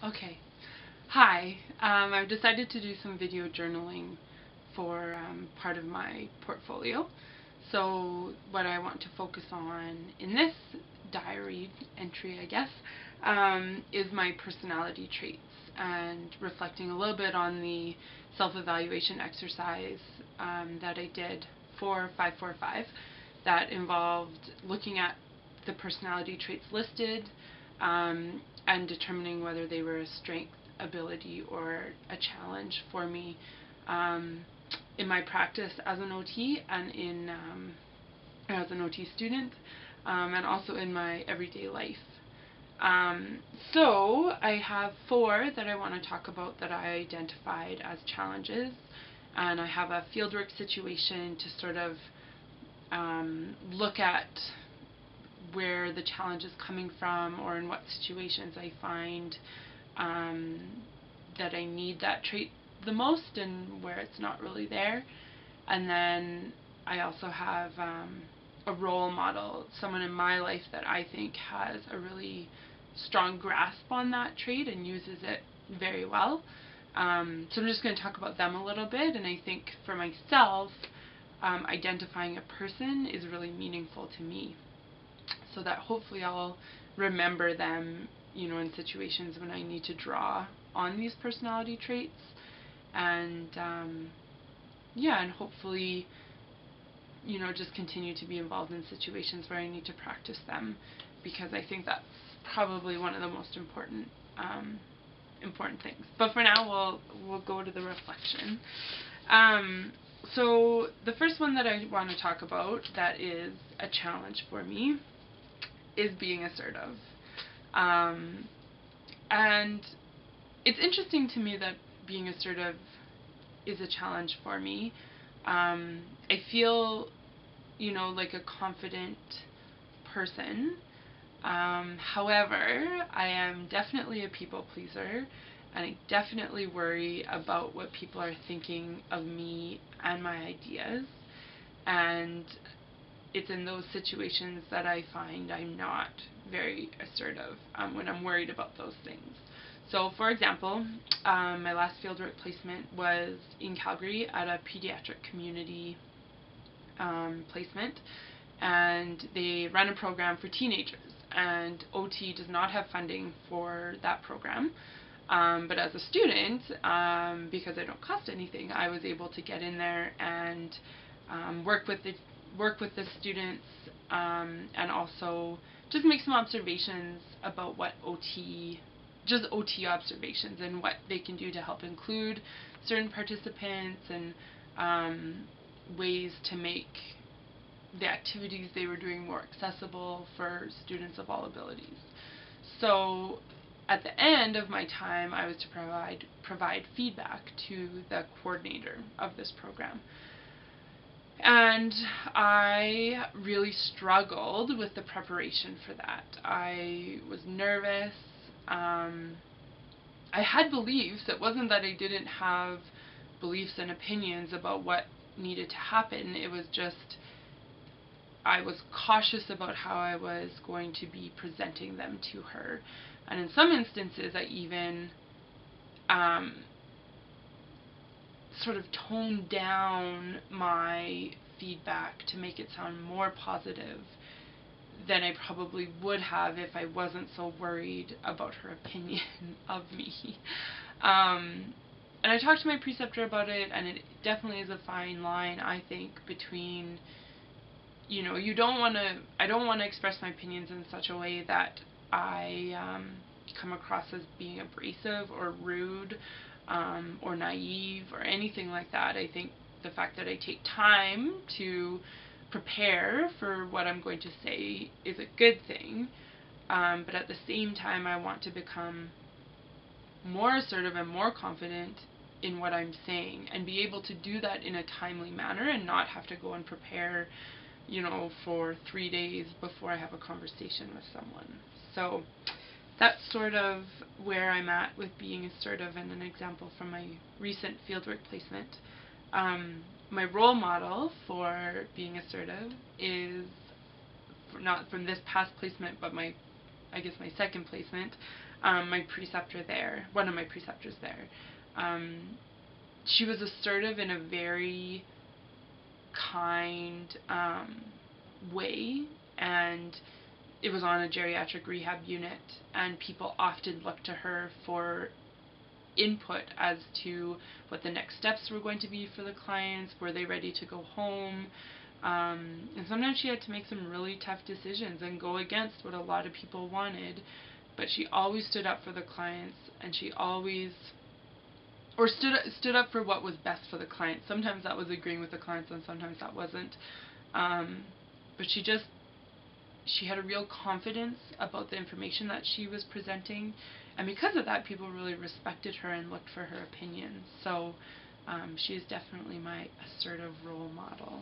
Okay. Hi. I've decided to do some video journaling for part of my portfolio. So what I want to focus on in this diary entry, I guess, is my personality traits and reflecting a little bit on the self-evaluation exercise that I did for 545 that involved looking at the personality traits listed and determining whether they were a strength, ability, or a challenge for me in my practice as an OT and as an OT student, and also in my everyday life. So I have 4 that I want to talk about that I identified as challenges, and I have a fieldwork situation to sort of look at where the challenge is coming from, or in what situations I find that I need that trait the most and where it's not really there. And then I also have a role model, someone in my life that I think has a really strong grasp on that trait and uses it very well. So I'm just going to talk about them a little bit, and I think for myself, identifying a person is really meaningful to me, so that hopefully I'll remember them, in situations when I need to draw on these personality traits, and and hopefully, just continue to be involved in situations where I need to practice them, because I think that's probably one of the most important things. But for now, we'll go to the reflection. So the first one that I want to talk about that is a challenge for me is being assertive. And it's interesting to me that being assertive is a challenge for me. I feel, like a confident person. However, I am definitely a people pleaser, and I definitely worry about what people are thinking of me and my ideas. And it's in those situations that I find I'm not very assertive, when I'm worried about those things. So, for example, my last fieldwork placement was in Calgary at a pediatric community placement, and they run a program for teenagers, and OT does not have funding for that program. But as a student, because I don't cost anything, I was able to get in there and work with the students, and also just make some observations about what OT observations and what they can do to help include certain participants, and ways to make the activities they were doing more accessible for students of all abilities. So at the end of my time, I was to provide feedback to the coordinator of this program. And I really struggled with the preparation for that. I was nervous. I had beliefs. It wasn't that I didn't have beliefs and opinions about what needed to happen. It was just I was cautious about how I was going to be presenting them to her. And in some instances, I even sort of toned down my feedback to make it sound more positive than I probably would have if I wasn't so worried about her opinion of me. And I talked to my preceptor about it, and it definitely is a fine line, I think, between, I don't want to express my opinions in such a way that I come across as being abrasive or rude, or naive or anything like that. I think the fact that I take time to prepare for what I'm going to say is a good thing, but at the same time I want to become more assertive and more confident in what I'm saying, and be able to do that in a timely manner and not have to go and prepare, for 3 days before I have a conversation with someone. So that's sort of where I'm at with being assertive, and an example from my recent fieldwork placement. My role model for being assertive is not from this past placement, but my I guess my second placement, my preceptor there, one of my preceptors there, she was assertive in a very kind way, and it was on a geriatric rehab unit, and people often looked to her for input as to what the next steps were going to be for the clients. Were they ready to go home? And sometimes she had to make some really tough decisions and go against what a lot of people wanted, but she always stood up for the clients, and she always stood up for what was best for the clients. Sometimes that was agreeing with the clients, and sometimes that wasn't. But she had a real confidence about the information that she was presenting, and because of that, people really respected her and looked for her opinions. So she is definitely my assertive role model.